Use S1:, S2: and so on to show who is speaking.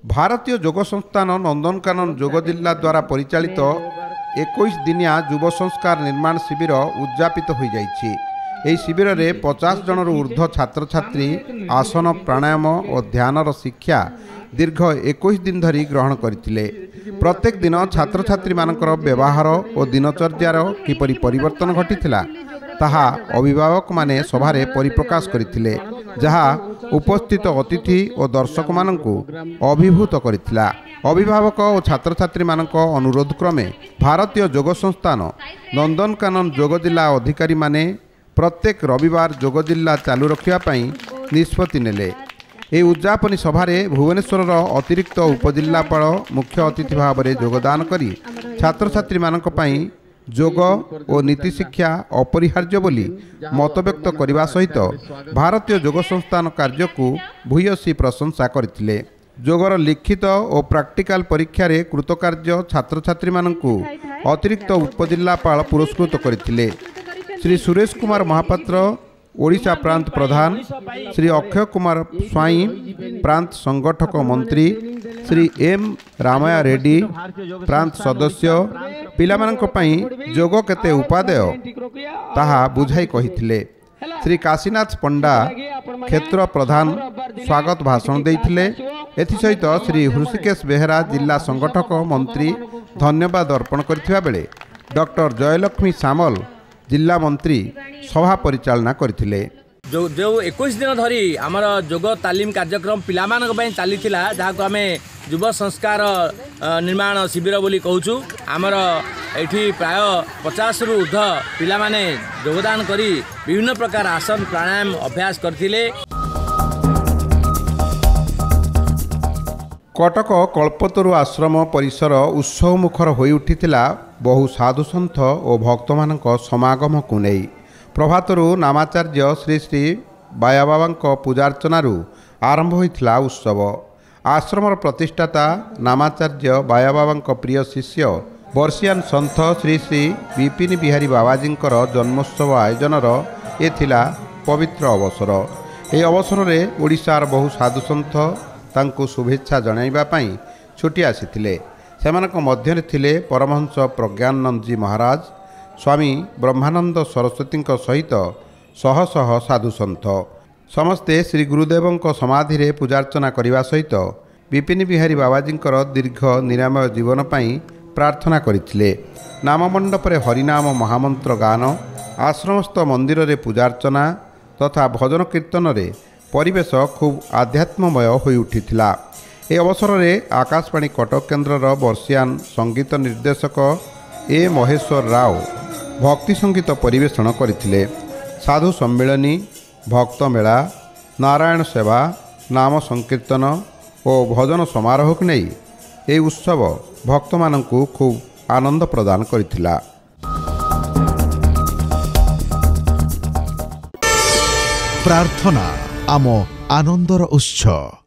S1: भारतीय योग संस्थान नंदनकानन योग जिला द्वारा परिचालित 21 दिनिया युव संस्कार निर्माण शिविर उद्यापित हो जाइछि। एही शिविर में 50 जनर ऊर्ध्व छात्र छात्री आसन प्राणायाम और ध्यानर शिक्षा दीर्घ 21 दिन धरी ग्रहण करथिले। प्रत्येक दिन छात्र छात्री मानकर व्यवहार और दिनचर्यार किपरि परिवर्तन घटिथिला ताहा अभिभावक माने सभारे परिप्रकाश करथिले, जहा उपस्थित अतिथि और दर्शक माननकु अभिभूत करथिला। अभिभावक और छात्र छात्री मानक अनुरोध क्रमे भारतीय योग संस्थान नंदनकानन योग जिला अधिकारी माने प्रत्येक रविवार योग जिला चालू रखिया पई निष्पत्ति नेले। ए उद्यापनी सभारे भुवनेश्वर अतिरिक्त उपजिल्लापाल मुख्य अतिथि भाव में योगदान करी छात्र छात्री मानक पई योग और नीति शिक्षा अपरिहार्य बोली मतव्यक्त करने सहित भारतीय योग संस्थान कार्य को भूयसी प्रशंसा करथिले। योगर लिखित और प्रैक्टिकल परीक्षा रे कृतकार्य छात्र छात्री मानकु अतिरिक्त उपजिल्लापाल पुरस्कृत करथिले। श्री सुरेश कुमार महापात्र ओडिशा प्रांत प्रधान, श्री अक्षय कुमार स्वाई प्रांत संगठक मंत्री, श्री एम रामया रेड्डी प्रांत सदस्य पिलामानंक पई योग केते उपादेय ताहा बुझाई कहिथिले। श्री काशीनाथ पंडा क्षेत्र प्रधान स्वागत भाषण देइथिले। एथि सहित श्री हृषिकेश बेहेरा जिला संगठक मंत्री धन्यवाद अर्पण करथिबा बेले डॉक्टर जयलक्ष्मी सामल जिला मंत्री सभा परिचालना करथिले।
S2: जो 21 दिन धरी आमर योग तालीम कार्यक्रम पिलामानक पई चलीथिला, जहाको आमे युव संस्कार निर्माण शिविर बोली कहूछु। आमर एठी प्राय 50 रु ऊर्ध्व पिला माने योगदान करी विभिन्न प्रकार आसन प्राणायाम अभ्यास करथिले।
S1: कटक कल्पतरु आश्रम परिसर उत्सव मुखर होई उठिथिला बहु साधु सन्थ और भक्त मानक समागम को नहीं। प्रभातरु नामाचार्य श्री श्री बाया बाबा पूजार्चनारू आरंभ होइथिला उत्सव। आश्रमर प्रतिष्ठाता नामाचार्य बाया बाबा प्रिय शिष्य वर्षियान सन्थ श्री श्री विपिन बिहारी बाबाजींकर जन्मोत्सव आयोजनर ए थिला पवित्र अवसर। ए अवसर में ओडिशार बहु साधु सन्थ तांको शुभेच्छा जणाइबा पई छुटी आसीथिले। सेमानक मध्यरे थिले परमहंस प्रज्ञानंद जी महाराज, स्वामी ब्रह्मानंद सरस्वती सहित शह शह साधु सन्थ समस्ते श्री गुरुदेव समाधि रे पूजार्चना करने सहित विपिन बिहारी बाबाजींकर दीर्घ निरामय जीवन पाई प्रार्थना करथिले। नाममंडप रे हरिनाम महामंत्र गान, आश्रमस्थ मंदिर रे पूजार्चना तथा भजन कीर्तन रे परिवेश खूब आध्यात्ममय होई उठिथिला। ए अवसर में आकाशवाणी कटक केन्द्रर वर्षियान संगीत निर्देशक ए महेश्वर राव भक्ति संगीत परिवेषण करथिले। साधु सम्मिलनी, भक्त मेला, नारायण सेवा, नाम संकीर्तन और भजन समारोह को नहीं ए उत्सव भक्त माननकु खूब आनंद प्रदान करथिला।
S3: प्रार्थना आम आनंदर उत्सव।